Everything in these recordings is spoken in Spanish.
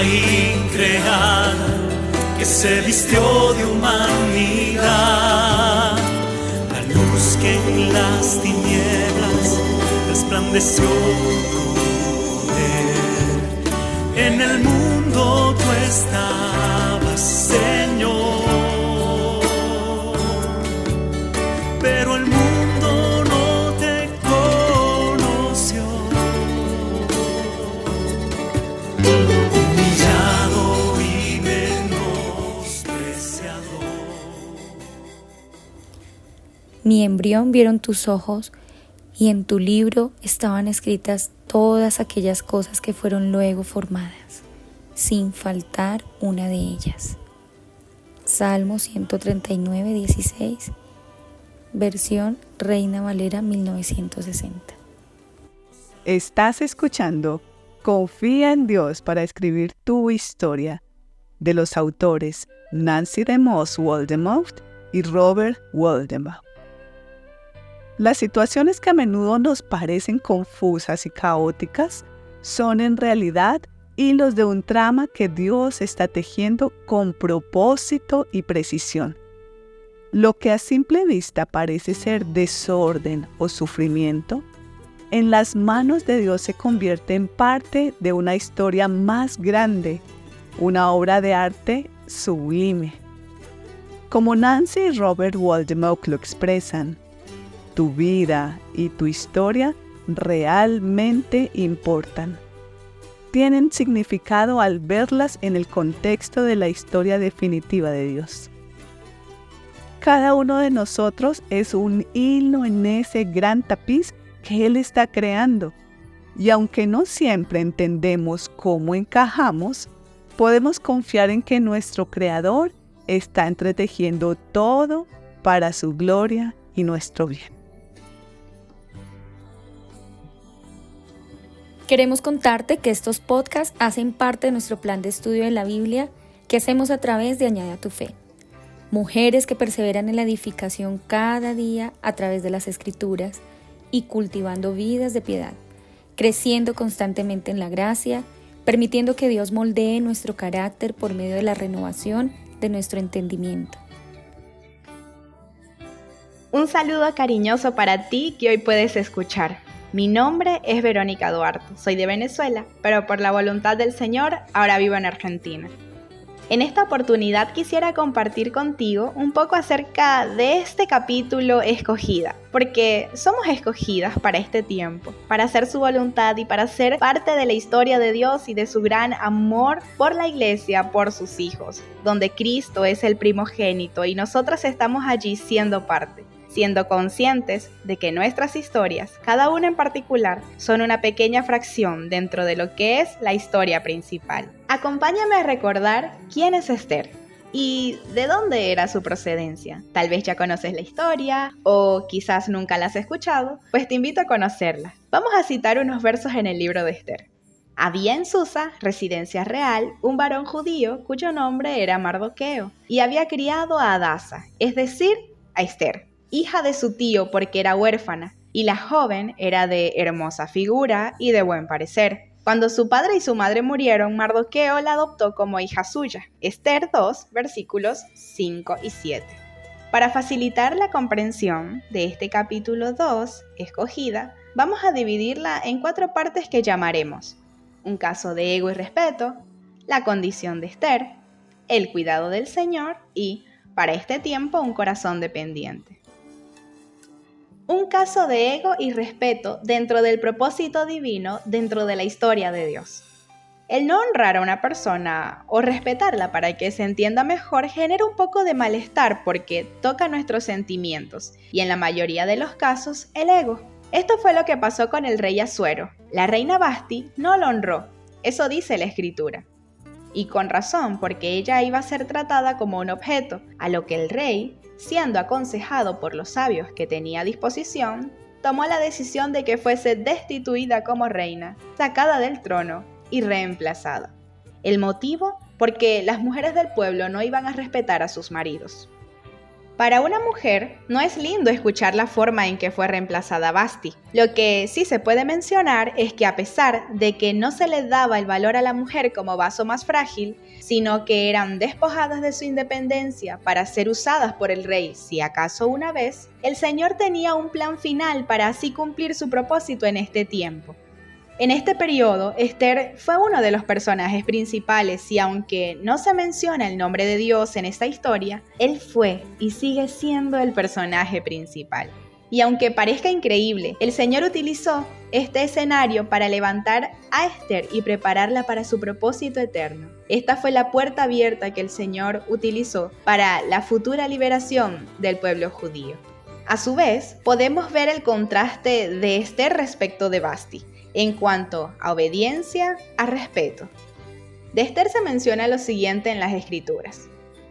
increada que se vistió de humanidad, la luz que en las tinieblas resplandeció con poder. En el mundo tú estabas, Señor, pero el mundo no te conoció. Humillado y menospreciado. Mi embrión vieron tus ojos, y en tu libro estaban escritas todas aquellas cosas que fueron luego formadas, sin faltar una de ellas. Salmo 139, 16, versión Reina Valera 1960. Estás escuchando Confía en Dios para escribir tu historia, de los autores Nancy DeMoss Wolgemuth y Robert Wolgemuth. Las situaciones que a menudo nos parecen confusas y caóticas son en realidad hilos de un trama que Dios está tejiendo con propósito y precisión. Lo que a simple vista parece ser desorden o sufrimiento, en las manos de Dios se convierte en parte de una historia más grande, una obra de arte sublime. Como Nancy y Robert Wolgemuth lo expresan, tu vida y tu historia realmente importan. Tienen significado al verlas en el contexto de la historia definitiva de Dios. Cada uno de nosotros es un hilo en ese gran tapiz que Él está creando. Y aunque no siempre entendemos cómo encajamos, podemos confiar en que nuestro Creador está entretejiendo todo para su gloria y nuestro bien. Queremos contarte que estos podcasts hacen parte de nuestro plan de estudio de la Biblia que hacemos a través de Añade a tu Fe. Mujeres que perseveran en la edificación cada día a través de las Escrituras y cultivando vidas de piedad, creciendo constantemente en la gracia, permitiendo que Dios moldee nuestro carácter por medio de la renovación de nuestro entendimiento. Un saludo cariñoso para ti que hoy puedes escuchar. Mi nombre es Verónica Duarte, soy de Venezuela, pero por la voluntad del Señor ahora vivo en Argentina. En esta oportunidad quisiera compartir contigo un poco acerca de este capítulo Escogida, porque somos escogidas para este tiempo, para hacer su voluntad y para ser parte de la historia de Dios y de su gran amor por la iglesia, por sus hijos, donde Cristo es el primogénito y nosotras estamos allí siendo parte. Siendo conscientes de que nuestras historias, cada una en particular, son una pequeña fracción dentro de lo que es la historia principal. Acompáñame a recordar quién es Esther y de dónde era su procedencia. Tal vez ya conoces la historia o quizás nunca la has escuchado, pues te invito a conocerla. Vamos a citar unos versos en el libro de Esther. Había en Susa, residencia real, un varón judío cuyo nombre era Mardoqueo y había criado a Hadasa, es decir, a Esther, hija de su tío porque era huérfana, y la joven era de hermosa figura y de buen parecer. Cuando su padre y su madre murieron, Mardoqueo la adoptó como hija suya. Esther 2, versículos 5 y 7. Para facilitar la comprensión de este capítulo 2, Escogida, vamos a dividirla en 4 partes que llamaremos: un caso de ego y respeto, la condición de Esther, el cuidado del Señor y, para este tiempo, un corazón dependiente. Un caso de ego y respeto dentro del propósito divino dentro de la historia de Dios. El no honrar a una persona o respetarla para que se entienda mejor genera un poco de malestar porque toca nuestros sentimientos y en la mayoría de los casos el ego. Esto fue lo que pasó con el rey Asuero. La reina Vasti no lo honró, eso dice la escritura. Y con razón, porque ella iba a ser tratada como un objeto, a lo que el rey, siendo aconsejado por los sabios que tenía a disposición, tomó la decisión de que fuese destituida como reina, sacada del trono y reemplazada. El motivo, porque las mujeres del pueblo no iban a respetar a sus maridos. Para una mujer, no es lindo escuchar la forma en que fue reemplazada Vasti. Lo que sí se puede mencionar es que a pesar de que no se le daba el valor a la mujer como vaso más frágil, sino que eran despojadas de su independencia para ser usadas por el rey, si acaso una vez, el Señor tenía un plan final para así cumplir su propósito en este tiempo. En este periodo, Esther fue uno de los personajes principales y aunque no se menciona el nombre de Dios en esta historia, él fue y sigue siendo el personaje principal. Y aunque parezca increíble, el Señor utilizó este escenario para levantar a Esther y prepararla para su propósito eterno. Esta fue la puerta abierta que el Señor utilizó para la futura liberación del pueblo judío. A su vez, podemos ver el contraste de Esther respecto de Vasti. En cuanto a obediencia, a respeto. De Esther se menciona lo siguiente en las Escrituras.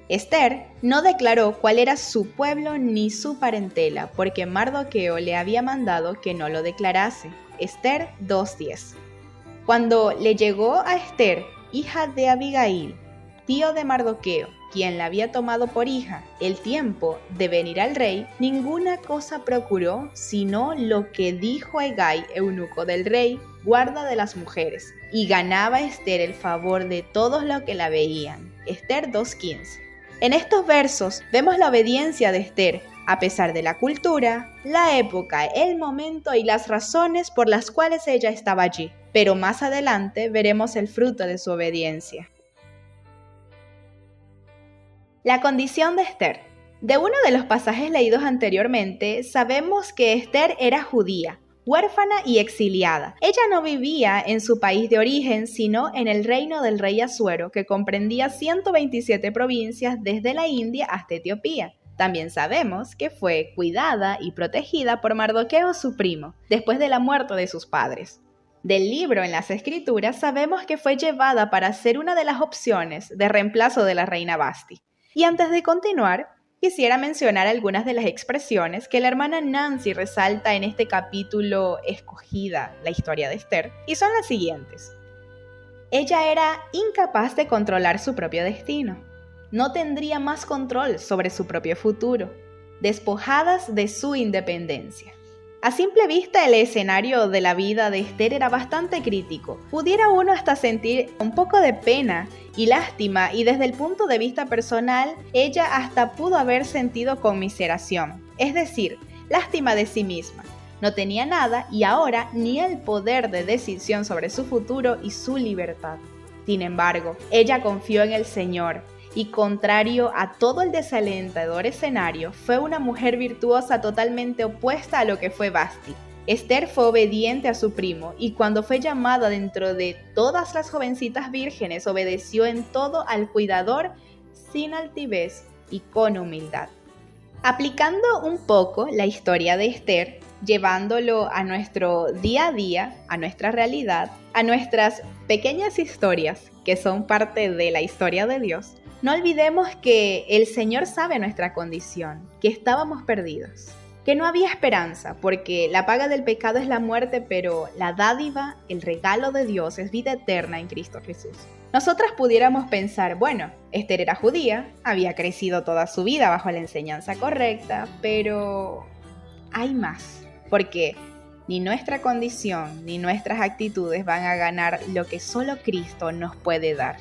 Esther no declaró cuál era su pueblo ni su parentela, porque Mardoqueo le había mandado que no lo declarase. Esther 2:10. Cuando le llegó a Esther, hija de Abigail, tío de Mardoqueo, quien la había tomado por hija, el tiempo de venir al rey, ninguna cosa procuró sino lo que dijo Hegai, eunuco del rey, guarda de las mujeres, y ganaba Esther el favor de todos los que la veían. Esther 2:15. En estos versos vemos la obediencia de Esther, a pesar de la cultura, la época, el momento y las razones por las cuales ella estaba allí. Pero más adelante veremos el fruto de su obediencia. La condición de Esther. De uno de los pasajes leídos anteriormente, sabemos que Esther era judía, huérfana y exiliada. Ella no vivía en su país de origen, sino en el reino del rey Asuero, que comprendía 127 provincias desde la India hasta Etiopía. También sabemos que fue cuidada y protegida por Mardoqueo, su primo, después de la muerte de sus padres. Del libro en las Escrituras sabemos que fue llevada para ser una de las opciones de reemplazo de la reina Vasti. Y antes de continuar, quisiera mencionar algunas de las expresiones que la hermana Nancy resalta en este capítulo escogida, la historia de Esther, y son las siguientes. Ella era incapaz de controlar su propio destino. No tendría más control sobre su propio futuro, despojadas de su independencia. A simple vista, el escenario de la vida de Esther era bastante crítico. Pudiera uno hasta sentir un poco de pena y lástima, y desde el punto de vista personal, ella hasta pudo haber sentido conmiseración, es decir, lástima de sí misma. No tenía nada y ahora ni el poder de decisión sobre su futuro y su libertad. Sin embargo, ella confió en el Señor. Y contrario a todo el desalentador escenario, fue una mujer virtuosa totalmente opuesta a lo que fue Vasti. Esther fue obediente a su primo y cuando fue llamada dentro de todas las jovencitas vírgenes, obedeció en todo al cuidador sin altivez y con humildad. Aplicando un poco la historia de Esther, llevándolo a nuestro día a día, a nuestra realidad, a nuestras pequeñas historias que son parte de la historia de Dios, no olvidemos que el Señor sabe nuestra condición, que estábamos perdidos, que no había esperanza, porque la paga del pecado es la muerte, pero la dádiva, el regalo de Dios es vida eterna en Cristo Jesús. Nosotras pudiéramos pensar, bueno, Esther era judía, había crecido toda su vida bajo la enseñanza correcta, pero hay más, porque ni nuestra condición ni nuestras actitudes van a ganar lo que solo Cristo nos puede dar.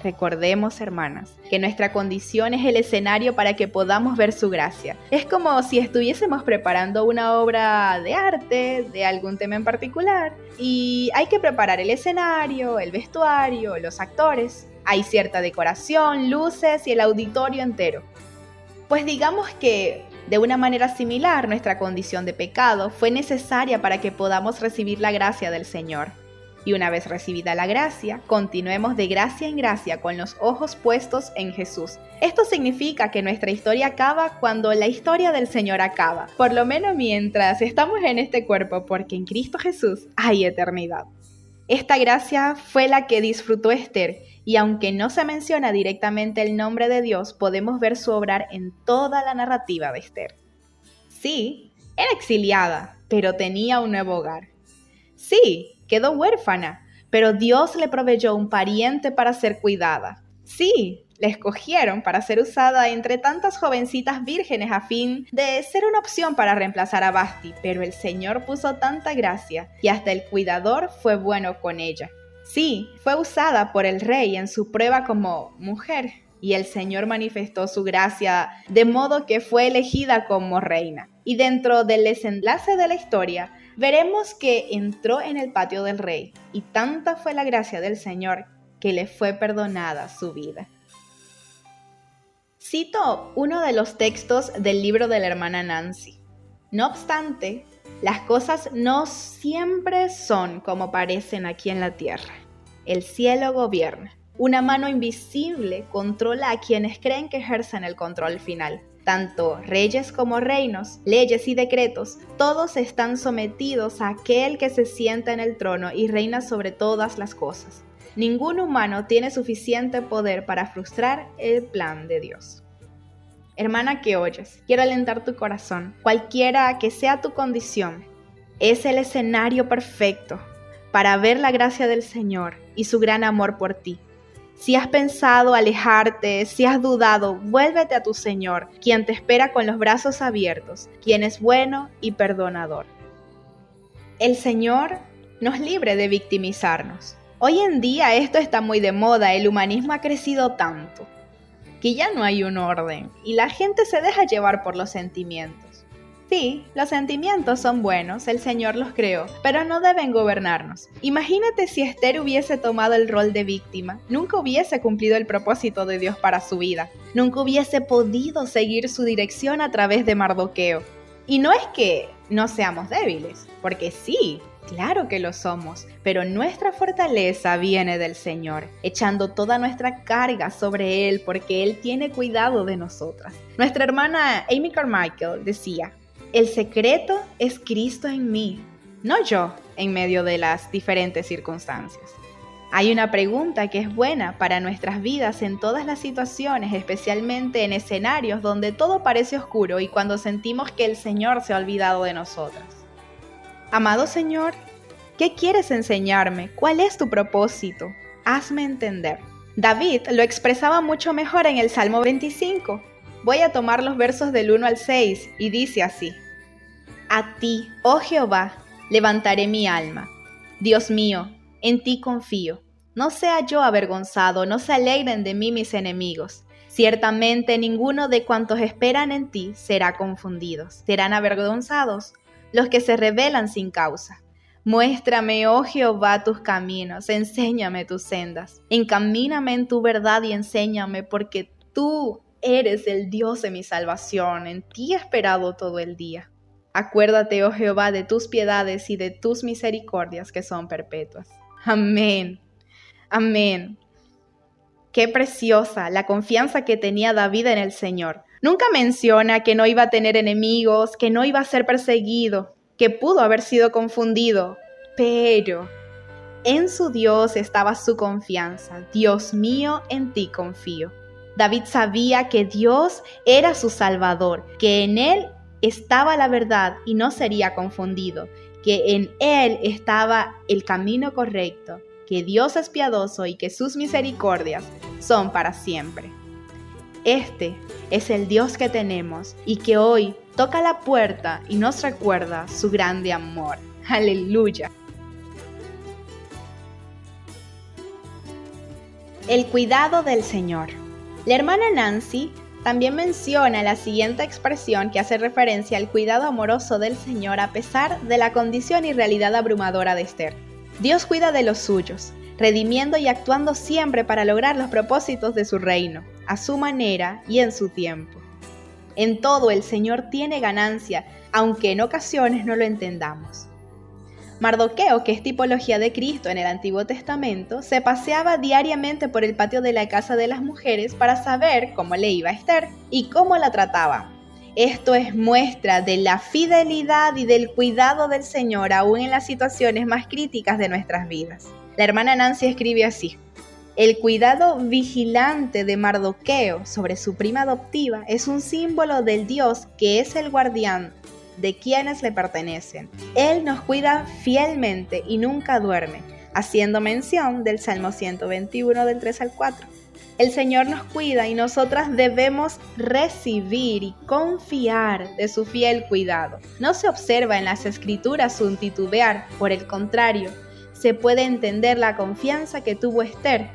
Recordemos, hermanas, que nuestra condición es el escenario para que podamos ver su gracia. Es como si estuviésemos preparando una obra de arte, de algún tema en particular, y hay que preparar el escenario, el vestuario, los actores. Hay cierta decoración, luces y el auditorio entero. Pues digamos que, de una manera similar, nuestra condición de pecado fue necesaria para que podamos recibir la gracia del Señor. Y una vez recibida la gracia, continuemos de gracia en gracia con los ojos puestos en Jesús. Esto significa que nuestra historia acaba cuando la historia del Señor acaba, por lo menos mientras estamos en este cuerpo, porque en Cristo Jesús hay eternidad. Esta gracia fue la que disfrutó Esther, y aunque no se menciona directamente el nombre de Dios, podemos ver su obrar en toda la narrativa de Esther. Sí, era exiliada, pero tenía un nuevo hogar. Sí, quedó huérfana, pero Dios le proveyó un pariente para ser cuidada. Sí, La escogieron para ser usada entre tantas jovencitas vírgenes a fin de ser una opción para reemplazar a Vasti, pero el Señor puso tanta gracia y hasta el cuidador fue bueno con ella. Sí, fue usada por el rey en su prueba como mujer y el Señor manifestó su gracia de modo que fue elegida como reina. Y dentro del desenlace de la historia, veremos que entró en el patio del rey y tanta fue la gracia del Señor que le fue perdonada su vida. Cito uno de los textos del libro de la hermana Nancy. No obstante, las cosas no siempre son como parecen aquí en la tierra. El cielo gobierna. Una mano invisible controla a quienes creen que ejercen el control final. Tanto reyes como reinos, leyes y decretos, todos están sometidos a aquel que se sienta en el trono y reina sobre todas las cosas. Ningún humano tiene suficiente poder para frustrar el plan de Dios. Hermana que oyes, quiero alentar tu corazón. Cualquiera que sea tu condición, es el escenario perfecto para ver la gracia del Señor y su gran amor por ti. Si has pensado alejarte, si has dudado, vuélvete a tu Señor, quien te espera con los brazos abiertos, quien es bueno y perdonador. El Señor nos libre de victimizarnos. Hoy en día esto está muy de moda, el humanismo ha crecido tanto, que ya no hay un orden y la gente se deja llevar por los sentimientos. Sí, los sentimientos son buenos, el Señor los creó, pero no deben gobernarnos. Imagínate si Esther hubiese tomado el rol de víctima, nunca hubiese cumplido el propósito de Dios para su vida, nunca hubiese podido seguir su dirección a través de Mardoqueo. Y no es que no seamos débiles, porque sí, claro que lo somos, pero nuestra fortaleza viene del Señor, echando toda nuestra carga sobre Él porque Él tiene cuidado de nosotras. Nuestra hermana Amy Carmichael decía: el secreto es Cristo en mí, no yo en medio de las diferentes circunstancias. Hay una pregunta que es buena para nuestras vidas en todas las situaciones, especialmente en escenarios donde todo parece oscuro y cuando sentimos que el Señor se ha olvidado de nosotras. Amado Señor, ¿qué quieres enseñarme? ¿Cuál es tu propósito? Hazme entender. David lo expresaba mucho mejor en el Salmo 25. Voy a tomar los versos del 1 al 6 y dice así: A ti, oh Jehová, levantaré mi alma. Dios mío, en ti confío. No sea yo avergonzado, no se alegren de mí mis enemigos. Ciertamente ninguno de cuantos esperan en ti será confundido. Serán avergonzados los que se rebelan sin causa. Muéstrame, oh Jehová, tus caminos, enséñame tus sendas. Encamíname en tu verdad y enséñame, porque tú eres el Dios de mi salvación. En ti he esperado todo el día. Acuérdate, oh Jehová, de tus piedades y de tus misericordias que son perpetuas. Amén. Amén. Qué preciosa la confianza que tenía David en el Señor. Nunca menciona que no iba a tener enemigos, que no iba a ser perseguido, que pudo haber sido confundido, pero en su Dios estaba su confianza. Dios mío, en ti confío. David sabía que Dios era su Salvador, que en Él estaba la verdad y no sería confundido, que en Él estaba el camino correcto, que Dios es piadoso y que sus misericordias son para siempre. Este es el Dios que tenemos y que hoy toca la puerta y nos recuerda su grande amor. ¡Aleluya! El cuidado del Señor. La hermana Nancy también menciona la siguiente expresión que hace referencia al cuidado amoroso del Señor a pesar de la condición y realidad abrumadora de Esther. Dios cuida de los suyos, redimiendo y actuando siempre para lograr los propósitos de su reino, a su manera y en su tiempo. En todo el Señor tiene ganancia, aunque en ocasiones no lo entendamos. Mardoqueo, que es tipología de Cristo en el Antiguo Testamento, se paseaba diariamente por el patio de la casa de las mujeres para saber cómo le iba a Esther y cómo la trataba. Esto es muestra de la fidelidad y del cuidado del Señor aún en las situaciones más críticas de nuestras vidas. La hermana Nancy escribe así: el cuidado vigilante de Mardoqueo sobre su prima adoptiva es un símbolo del Dios que es el guardián de quienes le pertenecen. Él nos cuida fielmente y nunca duerme, haciendo mención del Salmo 121 del 3 al 4. El Señor nos cuida y nosotras debemos recibir y confiar de su fiel cuidado. No se observa en las Escrituras un titubear, por el contrario, se puede entender la confianza que tuvo Esther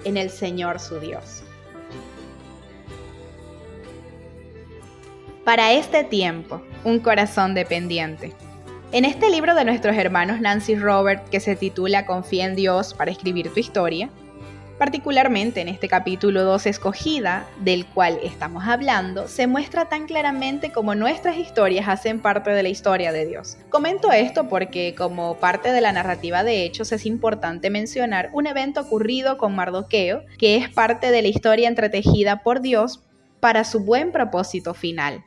en el Señor su Dios. Para este tiempo, un corazón dependiente. En este libro de nuestros hermanos Nancy y Robert, que se titula Confía en Dios para escribir tu historia, particularmente en este capítulo 2 escogida, del cual estamos hablando, se muestra tan claramente como nuestras historias hacen parte de la historia de Dios. Comento esto porque como parte de la narrativa de Hechos es importante mencionar un evento ocurrido con Mardoqueo, que es parte de la historia entretejida por Dios para su buen propósito final.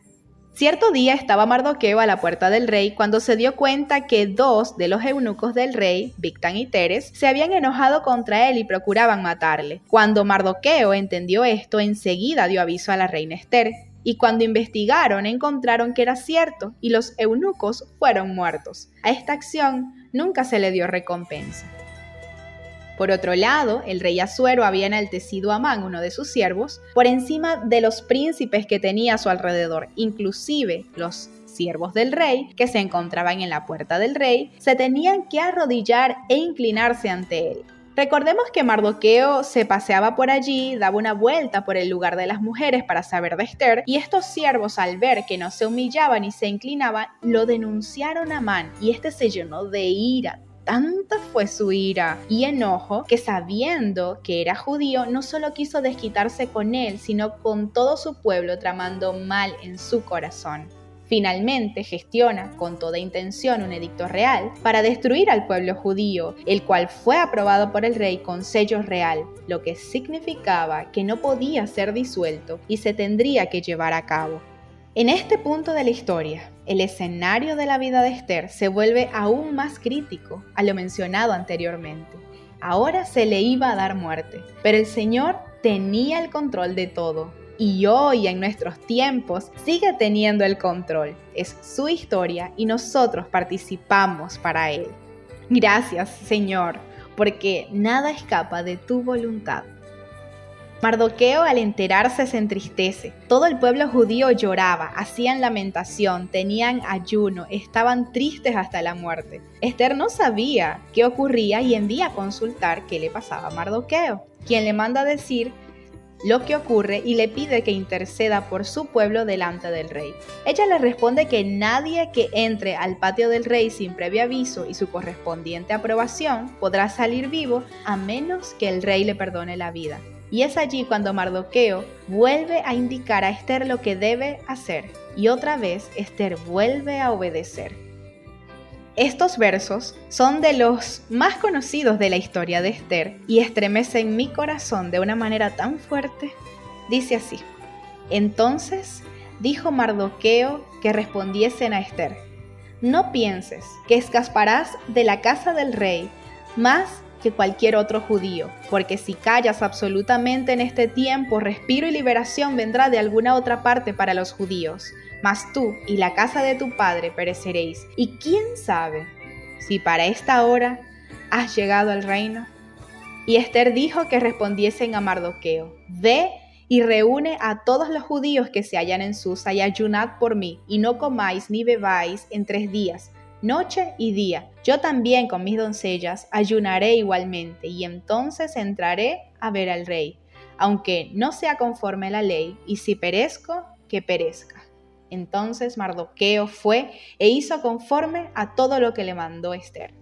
Cierto día estaba Mardoqueo a la puerta del rey cuando se dio cuenta que 2 de los eunucos del rey, Bigtán y Teres, se habían enojado contra él y procuraban matarle. Cuando Mardoqueo entendió esto, enseguida dio aviso a la reina Esther, y cuando investigaron encontraron que era cierto y los eunucos fueron muertos. A esta acción nunca se le dio recompensa. Por otro lado, el rey Asuero había enaltecido a Amán, uno de sus siervos, por encima de los príncipes que tenía a su alrededor. Inclusive los siervos del rey, que se encontraban en la puerta del rey, se tenían que arrodillar e inclinarse ante él. Recordemos que Mardoqueo se paseaba por allí, daba una vuelta por el lugar de las mujeres para saber de Esther, y estos siervos, al ver que no se humillaban y se inclinaban, lo denunciaron a Amán, y este se llenó de ira. Tanta fue su ira y enojo que, sabiendo que era judío, no solo quiso desquitarse con él, sino con todo su pueblo, tramando mal en su corazón. Finalmente gestiona con toda intención un edicto real para destruir al pueblo judío, el cual fue aprobado por el rey con sello real, lo que significaba que no podía ser disuelto y se tendría que llevar a cabo. En este punto de la historia, el escenario de la vida de Esther se vuelve aún más crítico a lo mencionado anteriormente. Ahora se le iba a dar muerte, pero el Señor tenía el control de todo y hoy en nuestros tiempos sigue teniendo el control. Es su historia y nosotros participamos para Él. Gracias, Señor, porque nada escapa de tu voluntad. Mardoqueo al enterarse se entristece. Todo el pueblo judío lloraba, hacían lamentación, tenían ayuno, estaban tristes hasta la muerte. Esther no sabía qué ocurría y envía a consultar qué le pasaba a Mardoqueo, quien le manda a decir lo que ocurre y le pide que interceda por su pueblo delante del rey. Ella le responde que nadie que entre al patio del rey sin previo aviso y su correspondiente aprobación podrá salir vivo a menos que el rey le perdone la vida. Y es allí cuando Mardoqueo vuelve a indicar a Esther lo que debe hacer, y otra vez Esther vuelve a obedecer. Estos versos son de los más conocidos de la historia de Esther y estremecen mi corazón de una manera tan fuerte. Dice así: Entonces dijo Mardoqueo que respondiesen a Esther: No pienses que escaparás de la casa del rey más que cualquier otro judío, porque si callas absolutamente en este tiempo, respiro y liberación vendrá de alguna otra parte para los judíos. Mas tú y la casa de tu padre pereceréis. Y quién sabe si para esta hora has llegado al reino. Y Esther dijo que respondiesen a Mardoqueo: Ve y reúne a todos los judíos que se hallan en Susa y ayunad por mí, y no comáis ni bebáis en 3 días, noche y día. Yo también con mis doncellas ayunaré igualmente, y entonces entraré a ver al rey, aunque no sea conforme la ley, y si perezco, que perezca. Entonces Mardoqueo fue e hizo conforme a todo lo que le mandó Esther.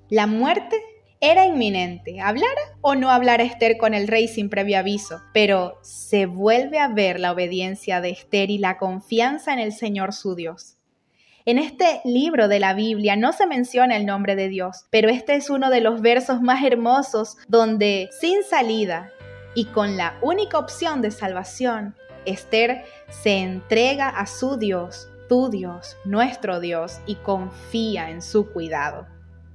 La muerte era inminente, hablara o no hablara Esther con el rey sin previo aviso, pero se vuelve a ver la obediencia de Esther y la confianza en el Señor su Dios. En este libro de la Biblia no se menciona el nombre de Dios, pero este es uno de los versos más hermosos donde, sin salida y con la única opción de salvación, Esther se entrega a su Dios, tu Dios, nuestro Dios, y confía en su cuidado.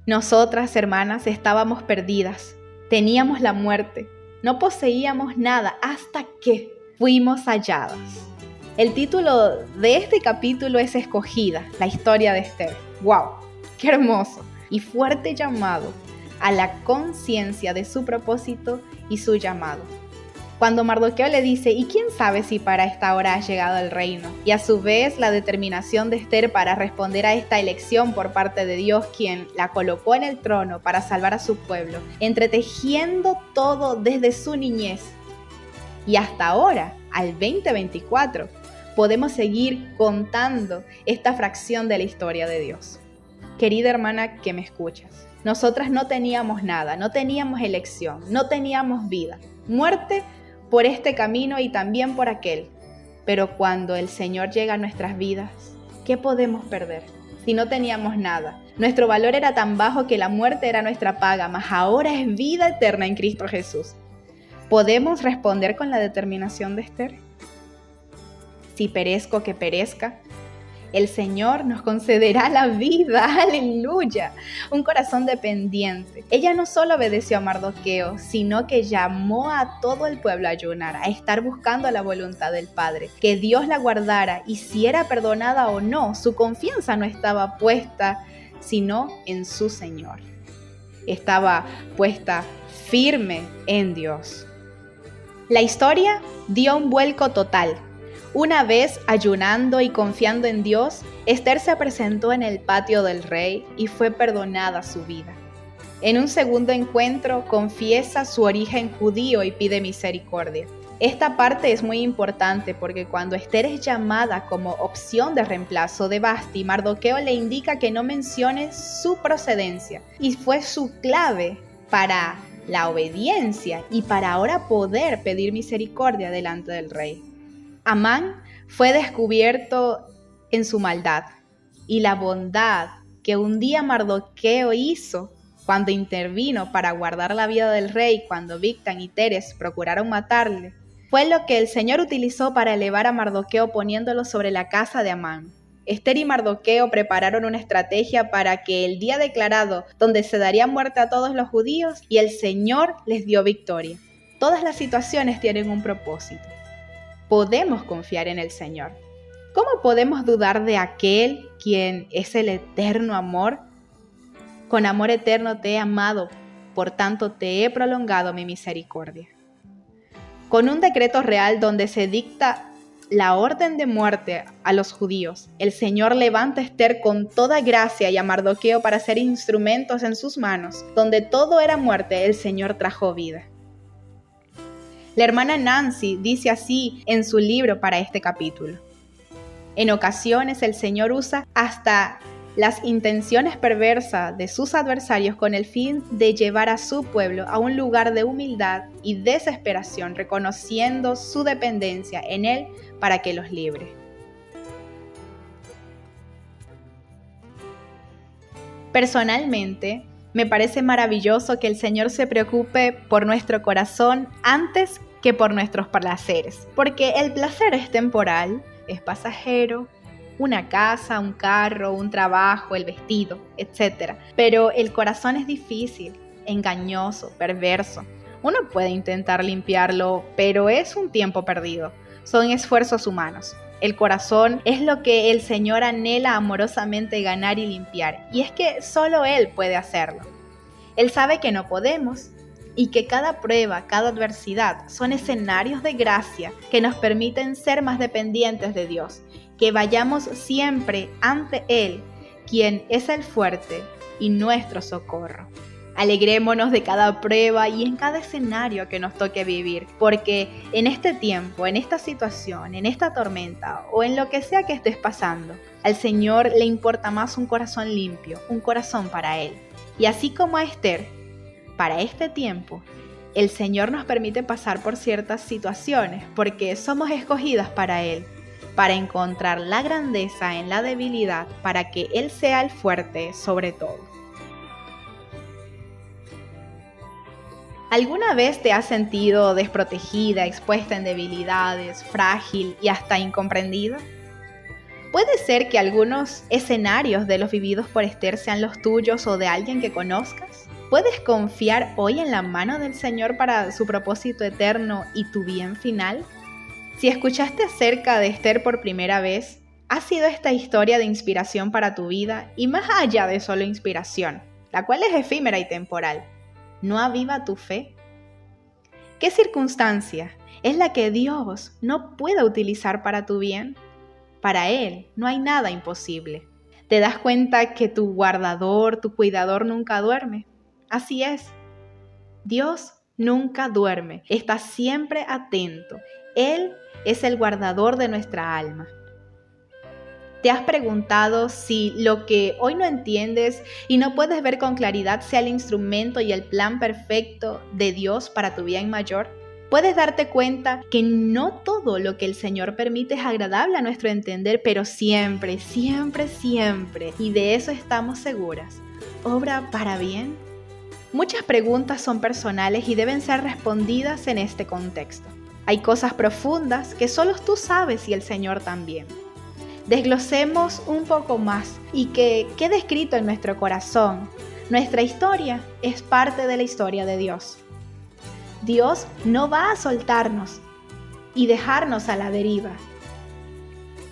Nosotras, hermanas, estábamos perdidas, teníamos la muerte, no poseíamos nada hasta que fuimos halladas. El título de este capítulo es Escogida, la historia de Esther. ¡Wow! ¡Qué hermoso! Y fuerte llamado a la conciencia de su propósito y su llamado. Cuando Mardoqueo le dice, ¿y quién sabe si para esta hora ha llegado el reino? Y a su vez la determinación de Esther para responder a esta elección por parte de Dios, quien la colocó en el trono para salvar a su pueblo, entretejiendo todo desde su niñez. Y hasta ahora, al 2024, podemos seguir contando esta fracción de la historia de Dios. Querida hermana que me escuchas, nosotras no teníamos nada, no teníamos elección, no teníamos vida. Muerte por este camino y también por aquel. Pero cuando el Señor llega a nuestras vidas, ¿qué podemos perder? Si no teníamos nada. Nuestro valor era tan bajo que la muerte era nuestra paga, mas ahora es vida eterna en Cristo Jesús. ¿Podemos responder con la determinación de Esther? Si perezco, que perezca. El Señor nos concederá la vida, aleluya, un corazón dependiente. Ella no solo obedeció a Mardoqueo, sino que llamó a todo el pueblo a ayunar, a estar buscando la voluntad del Padre, que Dios la guardara, y si era perdonada o no, su confianza no estaba puesta, sino en su Señor. Estaba puesta firme en Dios. La historia dio un vuelco total. Una vez ayunando y confiando en Dios, Esther se presentó en el patio del rey y fue perdonada su vida. En un segundo encuentro confiesa su origen judío y pide misericordia. Esta parte es muy importante porque cuando Esther es llamada como opción de reemplazo de Vasti, Mardoqueo le indica que no mencione su procedencia y fue su clave para la obediencia y para ahora poder pedir misericordia delante del rey. Amán fue descubierto en su maldad y la bondad que un día Mardoqueo hizo cuando intervino para guardar la vida del rey cuando Bigtán y Teres procuraron matarle, fue lo que el Señor utilizó para elevar a Mardoqueo poniéndolo sobre la casa de Amán. Esther y Mardoqueo prepararon una estrategia para que el día declarado donde se daría muerte a todos los judíos y el Señor les dio victoria. Todas las situaciones tienen un propósito. Podemos confiar en el Señor. ¿Cómo podemos dudar de aquel quien es el eterno amor? Con amor eterno te he amado, por tanto te he prolongado mi misericordia. Con un decreto real donde se dicta la orden de muerte a los judíos, el Señor levanta a Esther con toda gracia y a Mardoqueo para ser instrumentos en sus manos. Donde todo era muerte, el Señor trajo vida. La hermana Nancy dice así en su libro para este capítulo. En ocasiones el Señor usa hasta las intenciones perversas de sus adversarios con el fin de llevar a su pueblo a un lugar de humildad y desesperación, reconociendo su dependencia en Él para que los libre. Personalmente, me parece maravilloso que el Señor se preocupe por nuestro corazón antes que por nuestros placeres, porque el placer es temporal, es pasajero, una casa, un carro, un trabajo, el vestido, etc. Pero el corazón es difícil, engañoso, perverso. Uno puede intentar limpiarlo, pero es un tiempo perdido. Son esfuerzos humanos. El corazón es lo que el Señor anhela amorosamente ganar y limpiar, y es que solo Él puede hacerlo. Él sabe que no podemos, y que cada prueba, cada adversidad son escenarios de gracia que nos permiten ser más dependientes de Dios, que vayamos siempre ante Él, quien es el fuerte y nuestro socorro. Alegrémonos de cada prueba y en cada escenario que nos toque vivir, porque en este tiempo, en esta situación, en esta tormenta o en lo que sea que estés pasando, al Señor le importa más un corazón limpio, un corazón para Él. Y así como a Esther, para este tiempo, el Señor nos permite pasar por ciertas situaciones porque somos escogidas para Él, para encontrar la grandeza en la debilidad, para que Él sea el fuerte sobre todo. ¿Alguna vez te has sentido desprotegida, expuesta en debilidades, frágil y hasta incomprendida? Puede ser que algunos escenarios de los vividos por Esther sean los tuyos o de alguien que conozcas. ¿Puedes confiar hoy en la mano del Señor para su propósito eterno y tu bien final? Si escuchaste acerca de Esther por primera vez, ¿ha sido esta historia de inspiración para tu vida? Y más allá de solo inspiración, la cual es efímera y temporal, ¿no aviva tu fe? ¿Qué circunstancia es la que Dios no pueda utilizar para tu bien. Para Él no hay nada imposible. ¿Te das cuenta que tu guardador, tu cuidador nunca duerme? Así es. Dios nunca duerme, está siempre atento. Él es el guardador de nuestra alma. ¿Te has preguntado si lo que hoy no entiendes y no puedes ver con claridad sea el instrumento y el plan perfecto de Dios para tu bien mayor? Puedes darte cuenta que no todo lo que el Señor permite es agradable a nuestro entender, pero siempre, siempre, siempre, y de eso estamos seguras, obra para bien. Muchas preguntas son personales y deben ser respondidas en este contexto. Hay cosas profundas que solo tú sabes y el Señor también. Desglosemos un poco más y que quede escrito en nuestro corazón. Nuestra historia es parte de la historia de Dios. Dios no va a soltarnos y dejarnos a la deriva.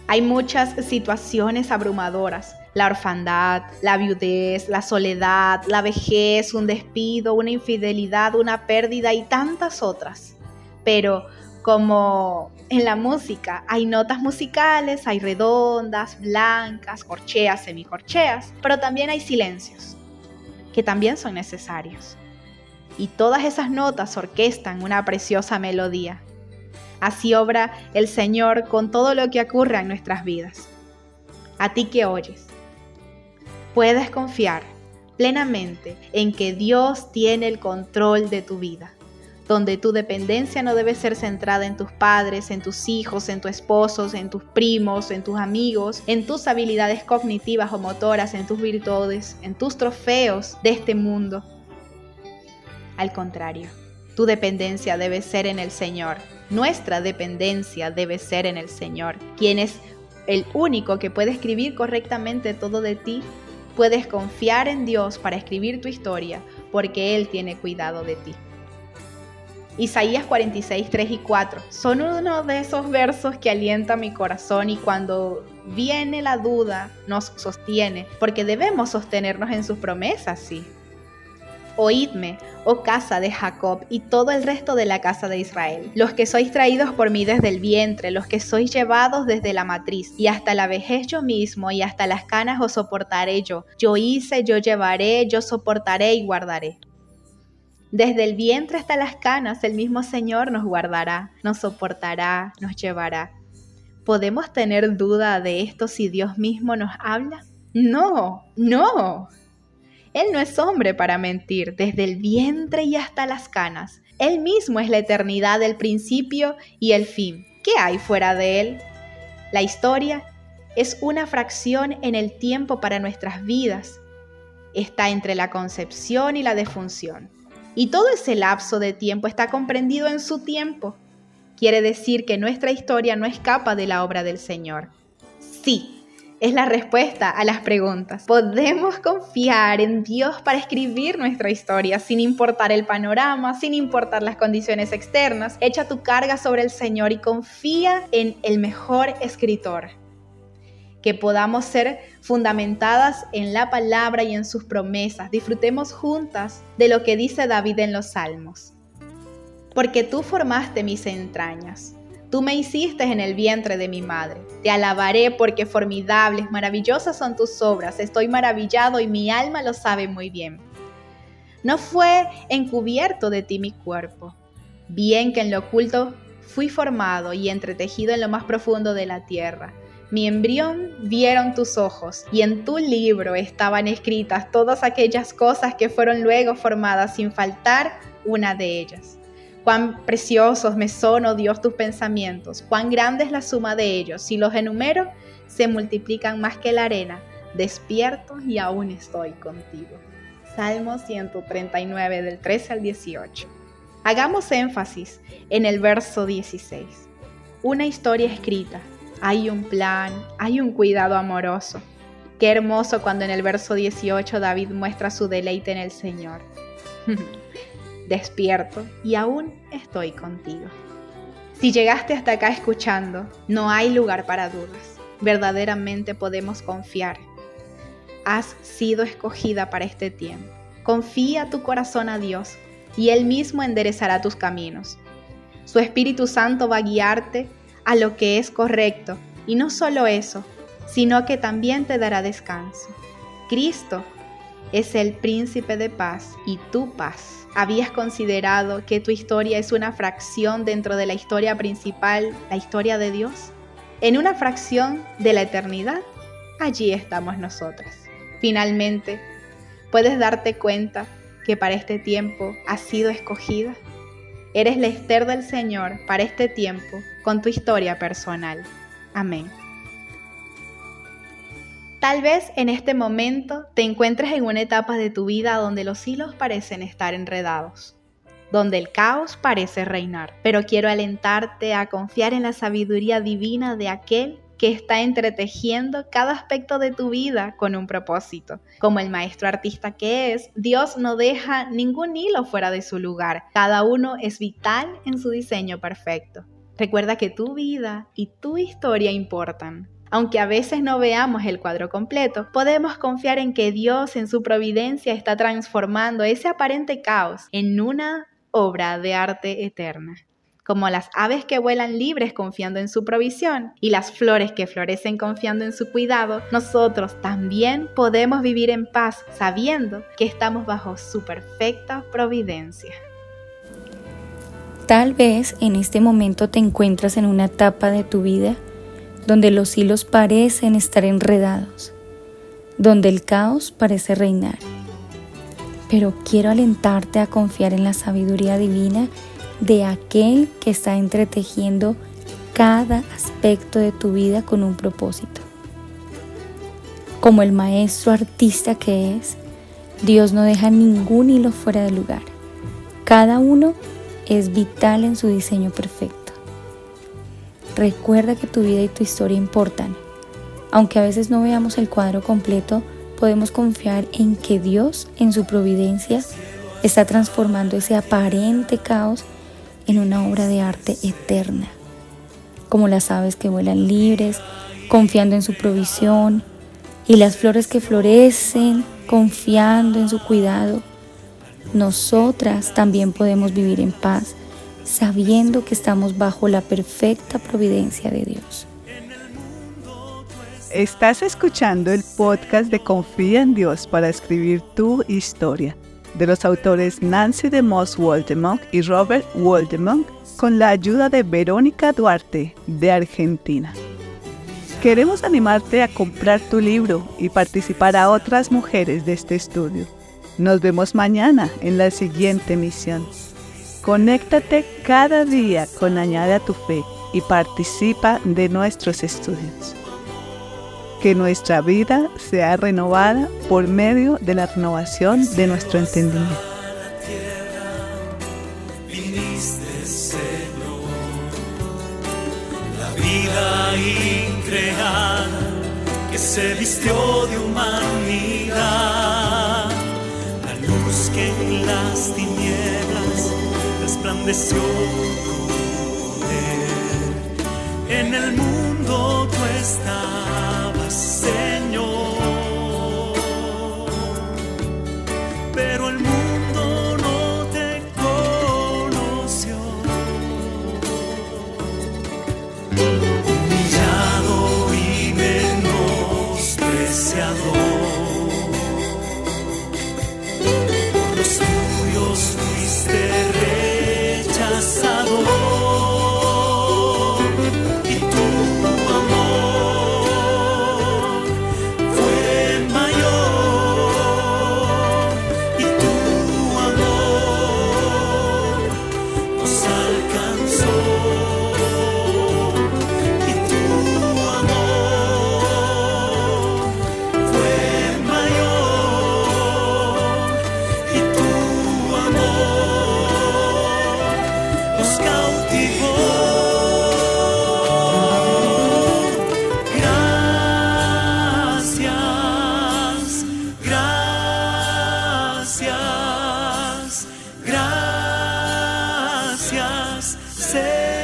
Hay muchas situaciones abrumadoras: la orfandad, la viudez, la soledad, la vejez, un despido, una infidelidad, una pérdida y tantas otras. Pero como en la música, hay notas musicales, hay redondas, blancas, corcheas, semicorcheas, pero también hay silencios, que también son necesarios. Y todas esas notas orquestan una preciosa melodía. Así obra el Señor con todo lo que ocurre en nuestras vidas. A ti que oyes, puedes confiar plenamente en que Dios tiene el control de tu vida, donde tu dependencia no debe ser centrada en tus padres, en tus hijos, en tu esposo, en tus primos, en tus amigos, en tus habilidades cognitivas o motoras, en tus virtudes, en tus trofeos de este mundo. Al contrario, tu dependencia debe ser en el Señor. Nuestra dependencia debe ser en el Señor, quien es el único que puede escribir correctamente todo de ti. Puedes confiar en Dios para escribir tu historia, porque Él tiene cuidado de ti. Isaías 46, 3 y 4 son uno de esos versos que alienta mi corazón y cuando viene la duda nos sostiene, porque debemos sostenernos en sus promesas, sí. Oídme, oh casa de Jacob y todo el resto de la casa de Israel, los que sois traídos por mí desde el vientre, los que sois llevados desde la matriz, y hasta la vejez yo mismo, y hasta las canas os soportaré yo. Yo hice, yo llevaré, yo soportaré y guardaré. Desde el vientre hasta las canas, el mismo Señor nos guardará, nos soportará, nos llevará. ¿Podemos tener duda de esto si Dios mismo nos habla? No, no. Él no es hombre para mentir, desde el vientre y hasta las canas. Él mismo es la eternidad, el principio y el fin. ¿Qué hay fuera de Él? La historia es una fracción en el tiempo para nuestras vidas. Está entre la concepción y la defunción. Y todo ese lapso de tiempo está comprendido en su tiempo. Quiere decir que nuestra historia no escapa de la obra del Señor. Sí. Es la respuesta a las preguntas. Podemos confiar en Dios para escribir nuestra historia sin importar el panorama, sin importar las condiciones externas. Echa tu carga sobre el Señor y confía en el mejor escritor. Que podamos ser fundamentadas en la palabra y en sus promesas. Disfrutemos juntas de lo que dice David en los Salmos. Porque tú formaste mis entrañas. Tú me hiciste en el vientre de mi madre. Te alabaré porque formidables, maravillosas son tus obras. Estoy maravillado y mi alma lo sabe muy bien. No fue encubierto de ti mi cuerpo. Bien que en lo oculto fui formado y entretejido en lo más profundo de la tierra. Mi embrión vieron tus ojos y en tu libro estaban escritas todas aquellas cosas que fueron luego formadas sin faltar una de ellas. Cuán preciosos me son, oh Dios, tus pensamientos, cuán grande es la suma de ellos. Si los enumero, se multiplican más que la arena. Despierto y aún estoy contigo. Salmo 139, del 13 al 18. Hagamos énfasis en el verso 16. Una historia escrita. Hay un plan, hay un cuidado amoroso. Qué hermoso cuando en el verso 18 David muestra su deleite en el Señor. Despierto y aún estoy contigo. Si llegaste hasta acá escuchando, no hay lugar para dudas. Verdaderamente podemos confiar. Has sido escogida para este tiempo. Confía tu corazón a Dios y Él mismo enderezará tus caminos. Su Espíritu Santo va a guiarte a lo que es correcto. Y no solo eso, sino que también te dará descanso. Cristo es el príncipe de paz y tu paz. ¿Habías considerado que tu historia es una fracción dentro de la historia principal, la historia de Dios? En una fracción de la eternidad, allí estamos nosotras. Finalmente, ¿puedes darte cuenta que para este tiempo has sido escogida? Eres la Esther del Señor para este tiempo con tu historia personal. Amén. Tal vez en este momento te encuentres en una etapa de tu vida donde los hilos parecen estar enredados, donde el caos parece reinar, pero quiero alentarte a confiar en la sabiduría divina de aquel que está entretejiendo cada aspecto de tu vida con un propósito. Como el maestro artista que es, Dios no deja ningún hilo fuera de su lugar. Cada uno es vital en su diseño perfecto. Recuerda que tu vida y tu historia importan. Aunque a veces no veamos el cuadro completo, podemos confiar en que Dios en su providencia está transformando ese aparente caos en una obra de arte eterna. Como las aves que vuelan libres confiando en su provisión y las flores que florecen confiando en su cuidado, nosotros también podemos vivir en paz sabiendo que estamos bajo su perfecta providencia. Tal vez en este momento te encuentras en una etapa de tu vida donde los hilos parecen estar enredados, donde el caos parece reinar. Pero quiero alentarte a confiar en la sabiduría divina de aquel que está entretejiendo cada aspecto de tu vida con un propósito. Como el maestro artista que es, Dios no deja ningún hilo fuera de lugar. Cada uno es vital en su diseño perfecto. Recuerda que tu vida y tu historia importan. Aunque a veces no veamos el cuadro completo, podemos confiar en que Dios, en su providencia, está transformando ese aparente caos en una obra de arte eterna. Como las aves que vuelan libres, confiando en su provisión, y las flores que florecen, confiando en su cuidado, nosotras también podemos vivir en paz, sabiendo que estamos bajo la perfecta providencia de Dios. Estás escuchando el podcast de Confía en Dios para escribir tu historia, de los autores Nancy DeMoss Woldemonk y Robert Woldemonk, con la ayuda de Verónica Duarte, de Argentina. Queremos animarte a comprar tu libro y participar a otras mujeres de este estudio. Nos vemos mañana en la siguiente emisión. Conéctate cada día con Añade a tu Fe y participa de nuestros estudios. Que nuestra vida sea renovada por medio de la renovación de nuestro entendimiento. Viniste, Señor, la vida increada que se vistió de humanidad, la luz que en las tinieblas resplandeció con poder. En el mundo tú estabas, Señor, pero el mundo no te conoció. Humillado y menospreciado, por los tuyos fuiste rechazado, y tu amor fue mayor, y tu amor nos alcanzó, y tu amor fue mayor, y tu amor nos cautivó. Gracias, gracias, gracias, Señor.